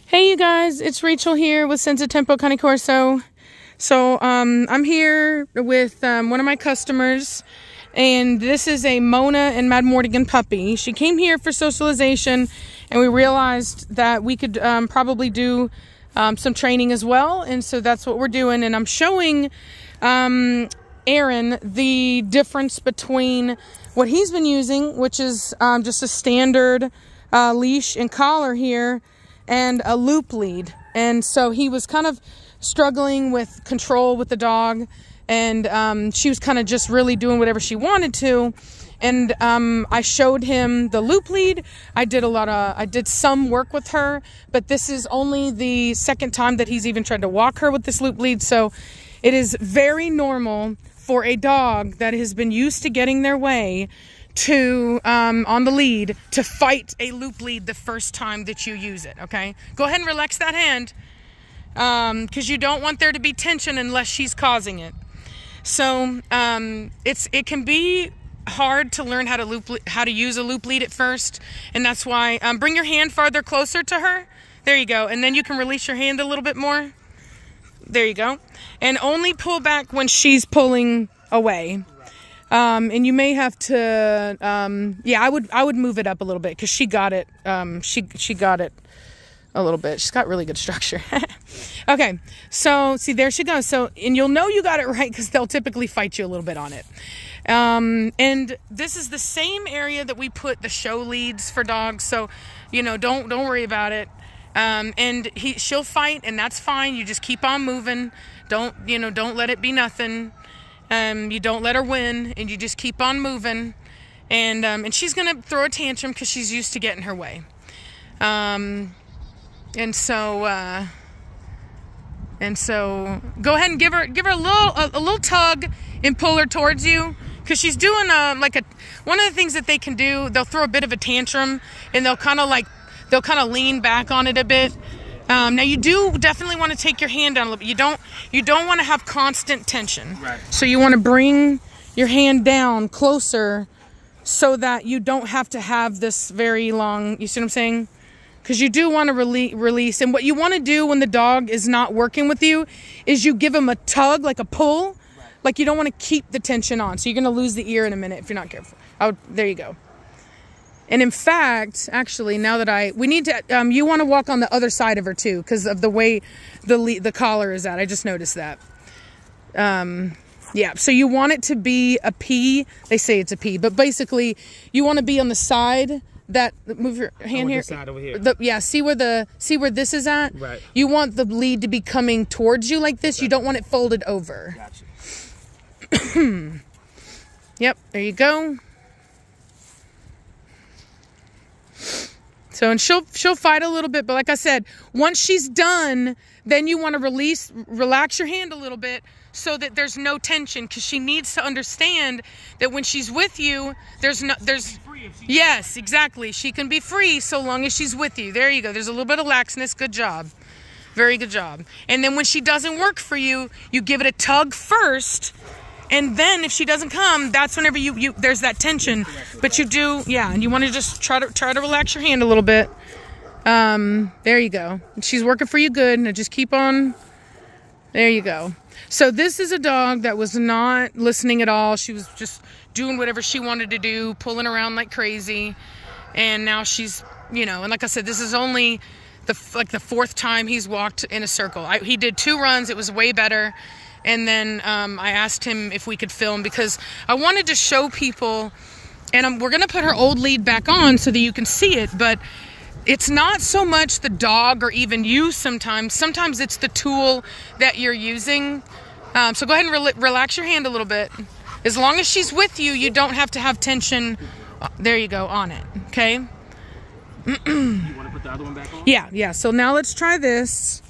Hey you guys, it's Rachel here with Senza Cane Corso. So I'm here with one of my customers, and this is a Mona and Mad Mortigan puppy. She came here for socialization, and we realized that we could probably do some training as well, and so that's what we're doing. And I'm showing Aaron the difference between what he's been using, which is just a standard leash and collar here, and a loop lead. And so he was kind of struggling with control with the dog, and she was kind of just really doing whatever she wanted to. And I showed him the loop lead. I did some work with her, but this is only the second time that he's even tried to walk her with this loop lead. So it is very normal for a dog that has been used to getting their way to on the lead to fight a loop lead the first time that you use it. Okay, go ahead and relax that hand, because you don't want there to be tension unless she's causing it. So it can be hard to learn how to use a loop lead at first, and that's why bring your hand farther closer to her. There you go, and then you can release your hand a little bit more. There you go, and only pull back when she's pulling away. And you may have to, yeah, I would move it up a little bit, because she got it, she got it a little bit. She's got really good structure. Okay, so see, there she goes. So, and you'll know you got it right, because they'll typically fight you a little bit on it. And this is the same area that we put the show leads for dogs, so, you know, don't worry about it. And she'll fight, and that's fine. You just keep on moving. Don't let it be nothing. You don't let her win, and you just keep on moving, and she's gonna throw a tantrum because she's used to getting her way, and so go ahead and give her a little tug and pull her towards you, because she's doing one of the things that they can do. They'll throw a bit of a tantrum, and they'll kind of lean back on it a bit. Now you do definitely want to take your hand down a little bit. You don't want to have constant tension. Right. So you want to bring your hand down closer so that you don't have to have this very long, you see what I'm saying? Because you do want to release. And what you want to do when the dog is not working with you is you give him a tug, like a pull. Right. Like you don't want to keep the tension on. So you're going to lose the ear in a minute if you're not careful. There you go. And in fact, actually, now that we need to, you want to walk on the other side of her too, because of the way the collar is at. I just noticed that. Yeah, so you want it to be a P. They say it's a P, but basically, you want to be on the side that, move your hand here. Side over here. Yeah, see where this is at? Right. You want the lead to be coming towards you like this. Okay. You don't want it folded over. Gotcha. Yep, there you go. So, and she'll fight a little bit, but like I said, once she's done, then you want to relax your hand a little bit so that there's no tension, because she needs to understand that when she's with you, yes, exactly. She can be free so long as she's with you. There you go. There's a little bit of laxness. Good job. Very good job. And then when she doesn't work for you, you give it a tug first. And then if she doesn't come, that's whenever there's that tension. But you do, yeah, and you want to just try to relax your hand a little bit. There you go. She's working for you good, and just keep on. There you go. So this is a dog that was not listening at all. She was just doing whatever she wanted to do, pulling around like crazy. And now she's, and like I said, this is only the fourth time he's walked in a circle. He did 2 runs. It was way better. And then I asked him if we could film, because I wanted to show people, and we're going to put her old lead back on so that you can see it, but it's not so much the dog or even you sometimes. Sometimes it's the tool that you're using. So go ahead and relax your hand a little bit. As long as she's with you, you don't have to have tension, there you go, on it, okay? You want to put the other one back on? Yeah. So now let's try this.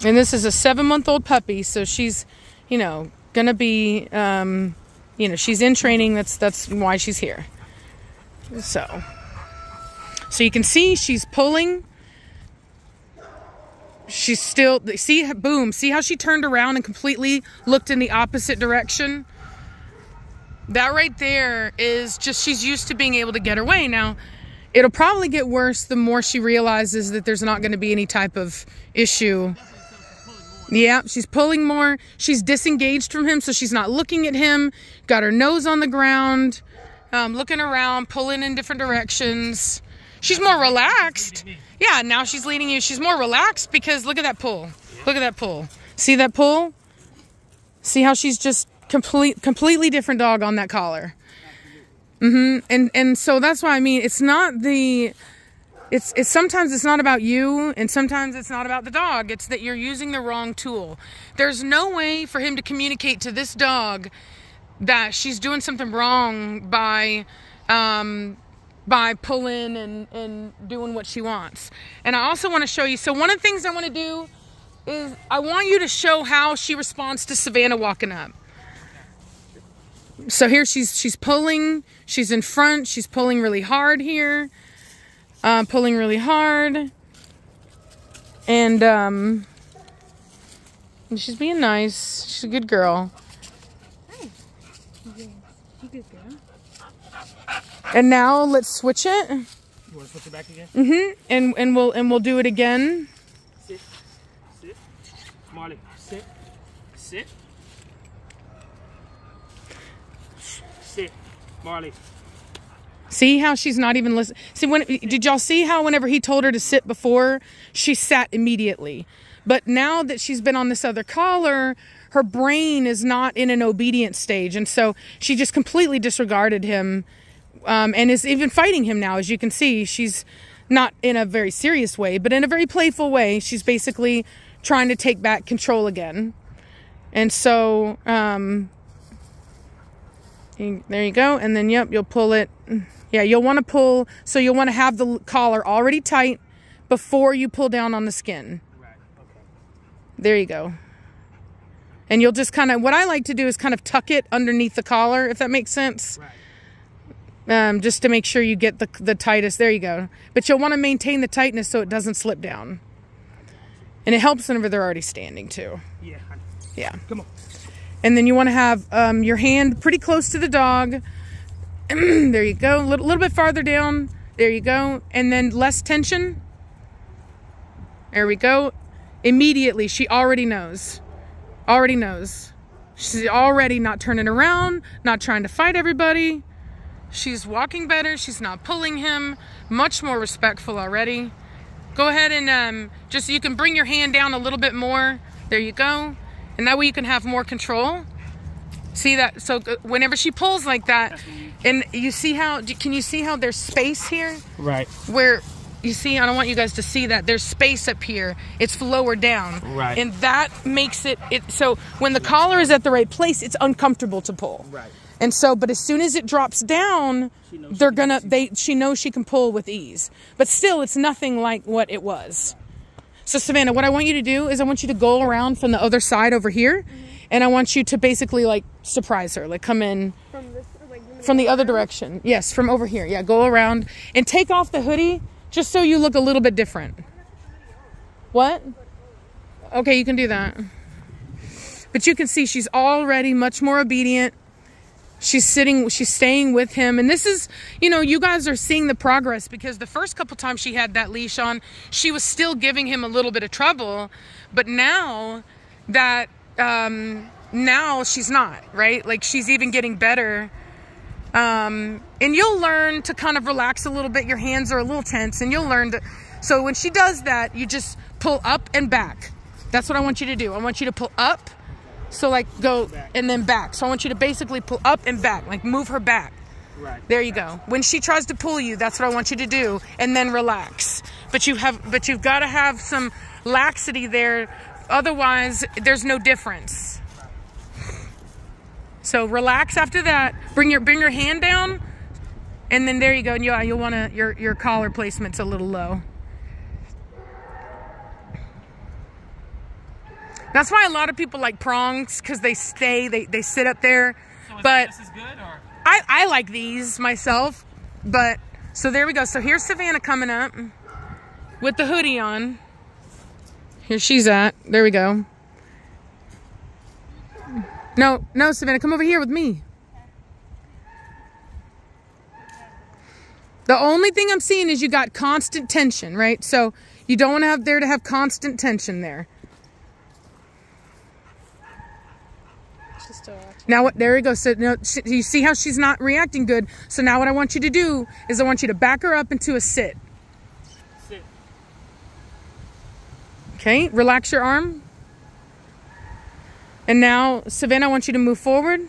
And this is a 7-month-old puppy, so she's, gonna be, she's in training. That's why she's here. So you can see she's pulling. She's still, see, boom, see how she turned around and completely looked in the opposite direction? That right there is just, she's used to being able to get her way. Now, it'll probably get worse the more she realizes that there's not going to be any type of issue. Yeah, she's pulling more. She's disengaged from him, so she's not looking at him. Got her nose on the ground, looking around, pulling in different directions. She's more relaxed. Yeah, now she's leading you. She's more relaxed because look at that pull. Look at that pull. See that pull? See how she's just completely different dog on that collar. And so that's why I mean, it's not the, it's sometimes it's not about you, and sometimes it's not about the dog. It's that you're using the wrong tool. There's no way for him to communicate to this dog that she's doing something wrong by pulling and doing what she wants. And I also want to show you, so one of the things I want to do is I want you to show how she responds to Savannah walking up. So here she's pulling, she's in front, she's pulling really hard here, pulling really hard, and she's being nice. She's a good girl. Hi. You good girl. And now let's switch it. You want to switch it back again? And we'll do it again. Sit, sit, Marley, sit, sit. Sit, Marley. See how she's not even listening? See, did y'all see how whenever he told her to sit before, she sat immediately? But now that she's been on this other collar, her brain is not in an obedient stage. And so she just completely disregarded him, and is even fighting him now. As you can see, she's not in a very serious way, but in a very playful way. She's basically trying to take back control again. And so, there you go. And then, yep, you'll pull it. Yeah, you'll want to pull. So you'll want to have the collar already tight before you pull down on the skin. Right. Okay. There you go. And you'll just kind of, what I like to do is kind of tuck it underneath the collar, if that makes sense. Right. Just to make sure you get the tightest. There you go. But you'll want to maintain the tightness so it doesn't slip down. And it helps whenever they're already standing too. Yeah. Yeah. Come on. And then you want to have your hand pretty close to the dog. There you go. A little bit farther down. There you go. And then less tension. There we go. Immediately, she already knows. Already knows. She's already not turning around, not trying to fight everybody. She's walking better. She's not pulling him. Much more respectful already. Go ahead and just, you can bring your hand down a little bit more. There you go. And that way you can have more control. See that? So whenever she pulls like that, and you see how, can you see how there's space here? Right. Where, you see, I don't want you guys to see that. There's space up here. It's lower down. Right. And that makes it, so when the collar is at the right place, it's uncomfortable to pull. Right. And so, but as soon as it drops down, she knows she can pull with ease. But still, it's nothing like what it was. So Savannah, what I want you to do is I want you to go around from the other side over here, and I want you to basically like surprise her, like come in from the other direction. Yes, from over here. Yeah, go around and take off the hoodie just so you look a little bit different. What? Okay, you can do that. But you can see she's already much more obedient. She's staying with him. And this is, you know, you guys are seeing the progress, because the first couple times she had that leash on, she was still giving him a little bit of trouble. But now that, now she's not, right? Like she's even getting better. And you'll learn to kind of relax a little bit. Your hands are a little tense, and you'll learn to, so when she does that, you just pull up and back. That's what I want you to do. I want you to pull up. So like go and then back. So I want you to basically pull up and back, like move her back. Right. There you go. When she tries to pull you, that's what I want you to do, and then relax. But you've got to have some laxity there, otherwise there's no difference. So relax after that. Bring your hand down, and then there you go. And you'll want to, your collar placement's a little low. That's why a lot of people like prongs, because they sit up there. So but this is good, or? I like these myself. But so there we go. So here's Savannah coming up with the hoodie on. Here she's at. There we go. No, no, Savannah, come over here with me. The only thing I'm seeing is you got constant tension, right? So you don't want to have there to have constant tension there. She's still watching. Now what? There we go. So no, you see how she's not reacting good. So now what I want you to do is I want you to back her up into a sit. Sit. Okay, relax your arm. And now, Savannah, I want you to move forward.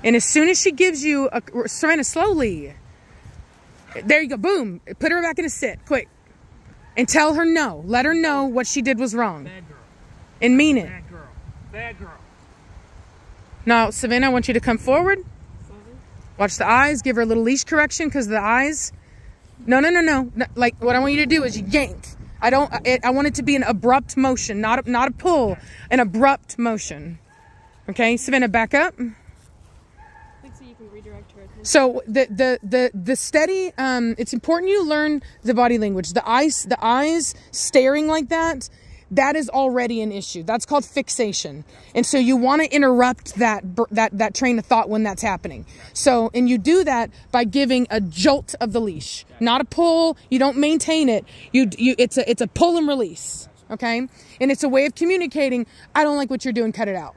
And as soon as she gives you a, Savannah, slowly. There you go, boom. Put her back in a sit, quick. And tell her no. Let her know what she did was wrong. Bad girl. And mean it. Bad girl. Bad girl. Now, Savannah, I want you to come forward. Watch the eyes. Give her a little leash correction because the eyes. No. Like, what I want you to do is you yank. I want it to be an abrupt motion, not a pull, an abrupt motion. Okay, Savannah, back up. I think so you can redirect her. So the steady, it's important you learn the body language. The eyes staring like that is already an issue. That's called fixation. And so you want to interrupt that train of thought when that's happening. So, and you do that by giving a jolt of the leash, not a pull. You don't maintain it. It's a pull and release. Okay. And it's a way of communicating. I don't like what you're doing. Cut it out.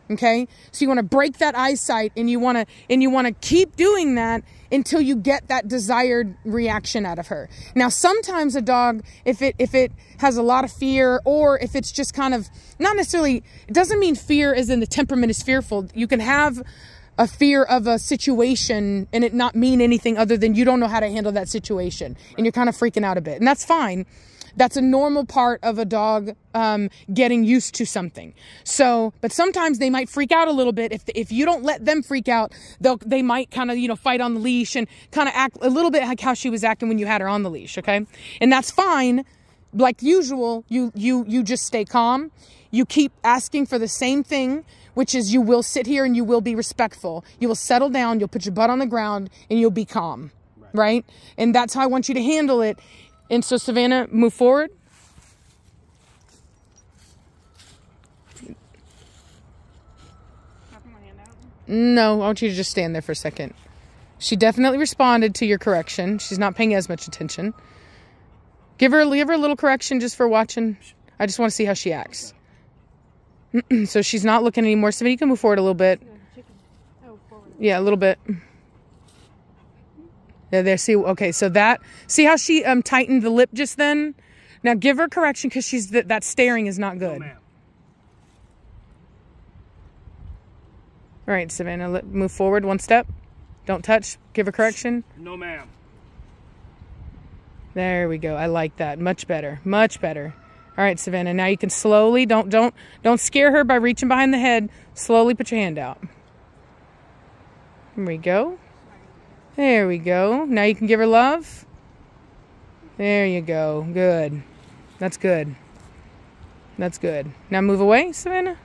Okay. So you want to break that eyesight and you want to keep doing that until you get that desired reaction out of her. Now, sometimes a dog, if it has a lot of fear, or if it's just kind of not necessarily, it doesn't mean fear as in the temperament is fearful. You can have a fear of a situation and it not mean anything other than you don't know how to handle that situation and you're kind of freaking out a bit, and that's fine. That's a normal part of a dog getting used to something. So, but sometimes they might freak out a little bit. If you don't let them freak out, they might kind of, fight on the leash and kind of act a little bit like how she was acting when you had her on the leash, okay? And that's fine. Like usual, you just stay calm. You keep asking for the same thing, which is you will sit here and you will be respectful. You will settle down, you'll put your butt on the ground, and you'll be calm, right? And that's how I want you to handle it. And so, Savannah, move forward. No, I want you to just stand there for a second. She definitely responded to your correction. She's not paying as much attention. Give her a little correction just for watching. I just want to see how she acts. So she's not looking anymore. Savannah, you can move forward a little bit. Yeah, a little bit. There, see, okay, so see how she tightened the lip just then? Now give her correction because that staring is not good. No, ma'am. All right, Savannah, move forward one step. Don't touch. Give her correction. No, ma'am. There we go. I like that. Much better. Much better. All right, Savannah, now you can slowly, don't scare her by reaching behind the head. Slowly put your hand out. There we go. There we go. Now you can give her love. There you go. Good. That's good. That's good. Now move away, Savannah.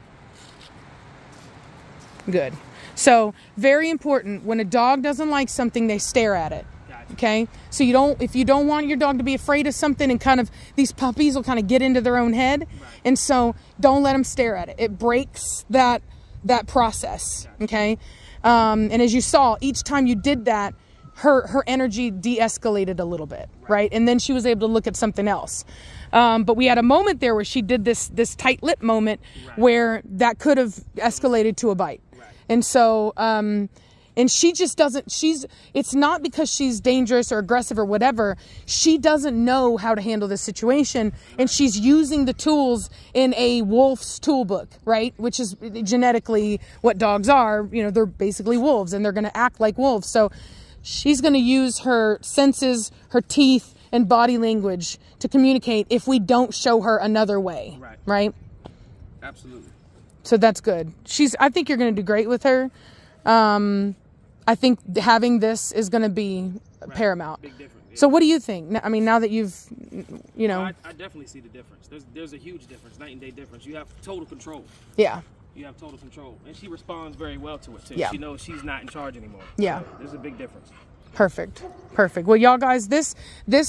Good. So, very important. When a dog doesn't like something, they stare at it. Okay? So if you don't want your dog to be afraid of something, and kind of, these puppies will kind of get into their own head. And so, don't let them stare at it. It breaks that process. Okay? And as you saw, each time you did that, her energy de-escalated a little bit, right? And then she was able to look at something else. But we had a moment there where she did this tight lip moment where that could have escalated to a bite. And so, and she just doesn't, it's not because she's dangerous or aggressive or whatever. She doesn't know how to handle this situation. And she's using the tools in a wolf's tool book, right? Which is genetically what dogs are. They're basically wolves and they're going to act like wolves. So she's going to use her senses, her teeth, and body language to communicate if we don't show her another way, right? Absolutely. So that's good. I think you're going to do great with her. I think having this is going to be paramount. Big difference. Yeah. So what do you think? I mean, now that you've, I definitely see the difference. There's a huge difference, night and day difference. You have total control. Yeah. You have total control. And she responds very well to it, too. Yeah. She knows she's not in charge anymore. Yeah. So there's a big difference. Perfect. Perfect. Well, y'all guys, this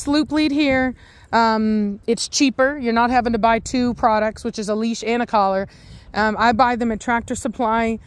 loop lead here, it's cheaper. You're not having to buy 2 products, which is a leash and a collar. I buy them at Tractor Supply.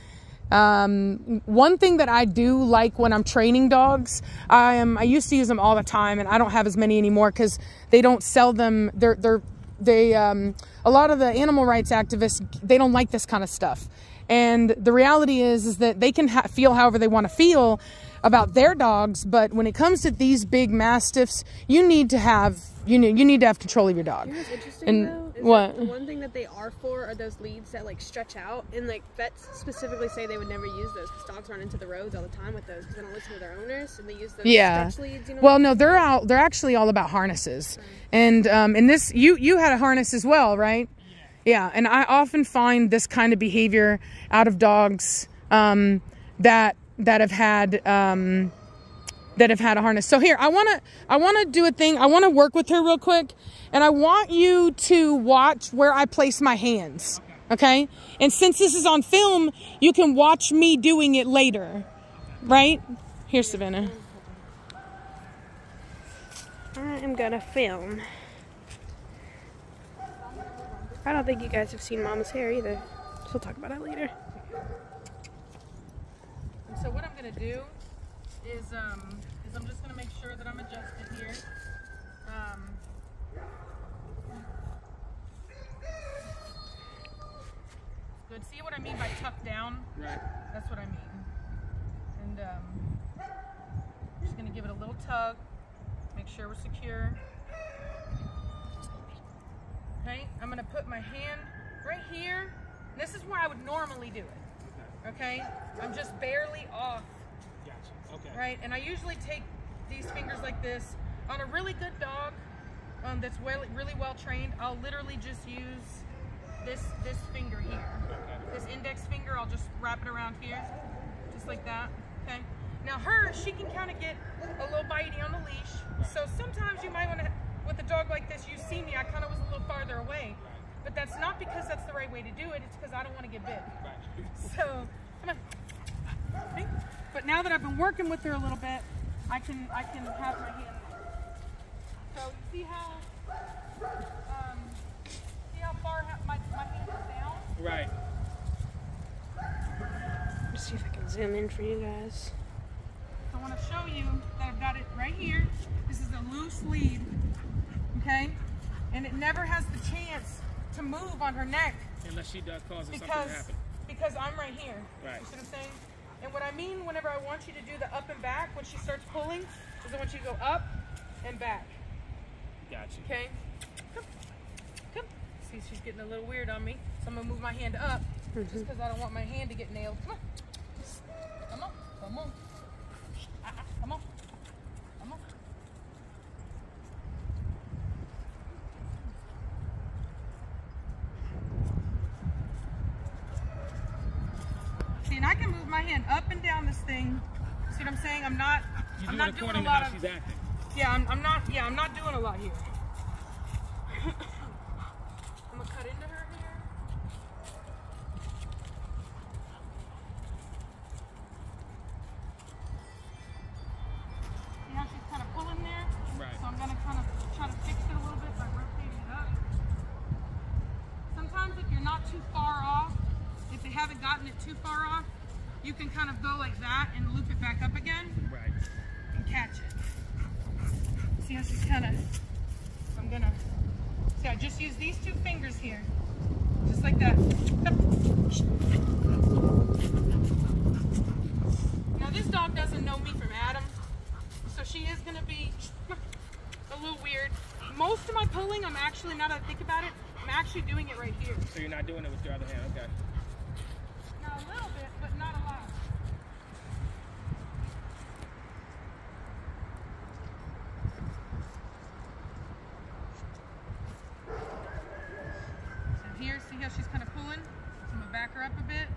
One thing that I do like when I'm training dogs, I used to use them all the time, and I don't have as many anymore because they don't sell them. A lot of the animal rights activists, they don't like this kind of stuff. And the reality is that they can feel however they want to feel about their dogs, but when it comes to these big mastiffs, you need to have control of your dog. You know what's interesting though? Is what? The one thing that they are for are those leads that like stretch out, and like vets specifically say they would never use those because dogs run into the roads all the time with those because they don't listen to their owners, and they use those stretch leads. You know. Well, no, they're actually all about harnesses, and this you had a harness as well, right? Yeah, and I often find this kind of behavior out of dogs that have had a harness. So here, I wanna do a thing. I wanna work with her real quick, and I want you to watch where I place my hands. Okay? And since this is on film, you can watch me doing it later. Right? Here, Savannah. I am gonna film. I don't think you guys have seen Mama's hair either. So we'll talk about it later. So what I'm gonna do is I'm just gonna make sure that I'm adjusted here. Good. See what I mean by tuck down? Right. That's what I mean. And just gonna give it a little tug. Make sure we're secure. Okay. I'm gonna put my hand right here. This is where I would normally do it. Okay. I'm just barely off. Gotcha. Okay. Right, and I usually take these fingers like this. On a really good dog that's really well trained, I'll literally just use this finger here. Okay. This index finger, I'll just wrap it around here, just like that. Okay. Now she can kind of get a little bitey on the leash. Right. So sometimes you might want to, with a dog like this, you see me, I kind of was a little farther away. Right. But that's not because that's the right way to do it. It's because I don't want to get bit. Right. So come on. Okay. But now that I've been working with her a little bit, I can have my hand. So see how far my hand is down? Right. Let's see if I can zoom in for you guys. So I want to show you that I've got it right here. This is a loose lead, okay? And it never has the chance to move on her neck. Unless she does cause something to happen. Because I'm right here. Right. You see what I'm saying? And what I mean whenever I want you to do the up and back, when she starts pulling, is I want you to go up and back. Gotcha. Okay? Come. Come. See, she's getting a little weird on me. So I'm going to move my hand up, just because I don't want my hand to get nailed. Come on. Come on. Come on. Come on. Come on. See, and I can move my hand up and down this thing. See what I'm saying? I'm not doing a lot of. She's acting. Yeah, I'm not doing a lot here. I'm gonna cut into her here. See how she's kind of pulling there? Right. So I'm gonna kind of try to fix it a little bit by rotating it up. Sometimes if you're not too far off, if they haven't gotten it too far off, you can kind of go like that and loop it back up again. Right. And catch it. See how she's kind of, I'm gonna, see I just use these 2 fingers here. Just like that. Now this dog doesn't know me from Adam, so she is gonna be a little weird. Most of my pulling, I'm actually, now that I think about it, I'm actually doing it right here. So you're not doing it with your other hand, okay. Now a little bit, but not a lot. So here, see how she's kind of pulling? So I'm gonna back her up a bit.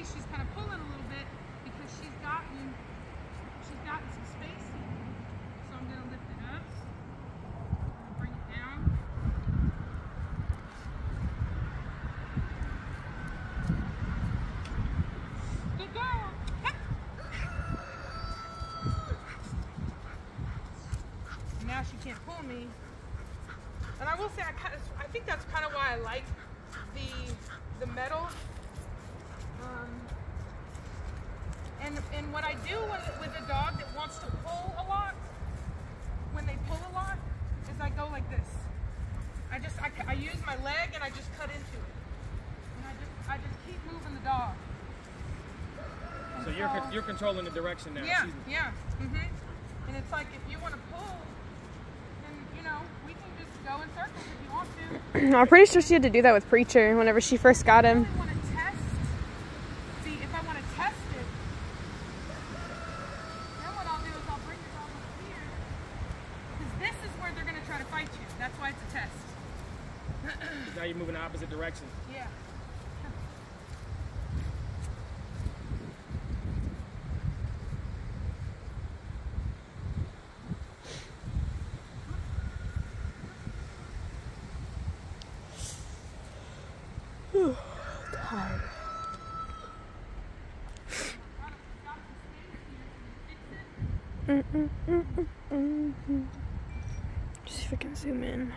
She's kind of pulling a little bit because she's gotten some space here. So I'm gonna lift it up. now she can't pull me. And I will say, I think that's kind of why I like the metal. And what I do with a dog that wants to pull a lot, when they pull a lot, is I go like this. I use my leg and I just cut into it. And I just keep moving the dog. And so you're controlling the direction now. Yeah, yeah. And it's like, if you want to pull, then, you know, we can just go in circles if you want to. I'm pretty sure she had to do that with Preacher whenever she first got him. I want to test. See, if I want to test it, then what I'll do is I'll bring the dog over here. Because this is where they're going to try to fight you. That's why it's a test. Now you're moving the opposite direction. Yeah. Tired. Just if I can zoom in.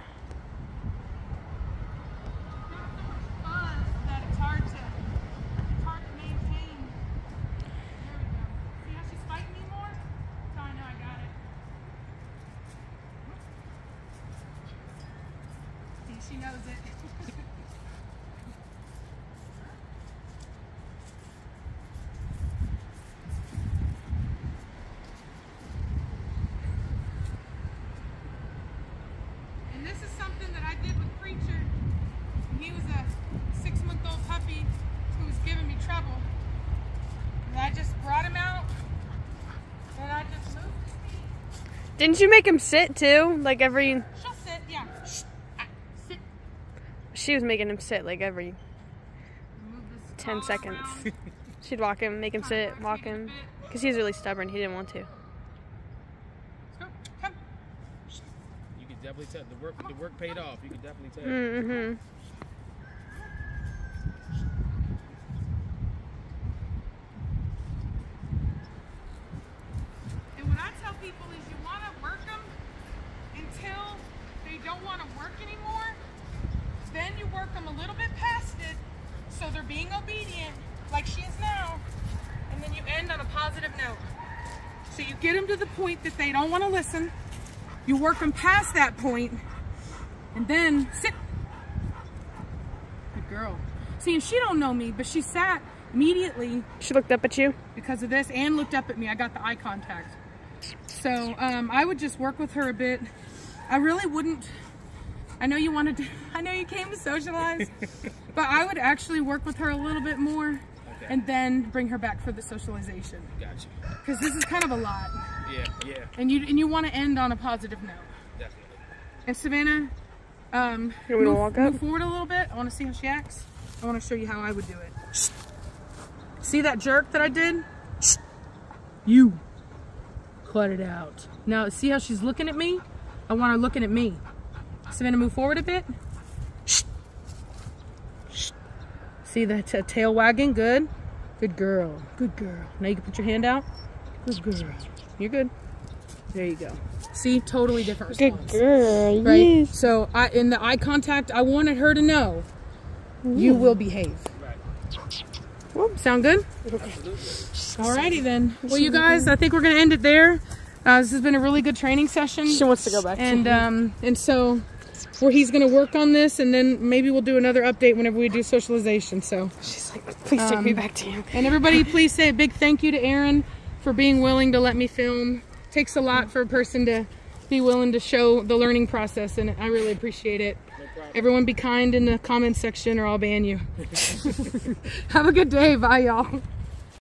It's hard to maintain. There we go. See how she's fighting me more? That's how I know I got it. See, she knows it. And this is something that I did with Preacher. He was a 6-month-old puppy who was giving me trouble. And I just brought him out and I just moved his feet. Didn't you make him sit too? Like every... She'll sit, yeah. Sit. She was making him sit like every Move this 10 collar seconds. around. She'd walk him, make him sit, walk him. Because he was really stubborn. He didn't want to. Let's go. Come. You can definitely tell the work paid off. You can definitely tell. Mm-hmm. And what I tell people is you want to work them until they don't want to work anymore. Then you work them a little bit past it so they're being obedient like she is now. And then you end on a positive note. So you get them to the point that they don't want to listen. You work them past that point and then sit. Good girl. See, and she don't know me, but she sat immediately She looked up at you. because of this and looked up at me. I got the eye contact. So I would just work with her a bit. I really wouldn't. I know you wanted to, I know you came to socialize, but I would actually work with her a little bit more and then bring her back for the socialization. Gotcha. Because this is kind of a lot. Yeah, yeah. And you want to end on a positive note. Definitely. And Savannah, You want to walk up? move forward a little bit. I want to see how she acts. I want to show you how I would do it. See that jerk that I did? You. Cut it out. Now, see how she's looking at me? I want her looking at me. Savannah, move forward a bit. See that tail wagging? Good. Good girl. Good girl. Now you can put your hand out. Good girl. You're good. There you go. See, totally different response. Good girl. Right? Yes. So in the eye contact, I wanted her to know you will behave. Right. Sound good? Alrighty then. Well, you guys, I think we're gonna end it there. This has been a really good training session. She wants to go back. And so where he's gonna work on this, and then maybe we'll do another update whenever we do socialization. So She's like, please take me back to you. and everybody, please say a big thank you to Aaron for being willing to let me film. Takes a lot for a person to be willing to show the learning process, and I really appreciate it. No problem. Everyone be kind in the comments section or I'll ban you. Have a good day. Bye, y'all.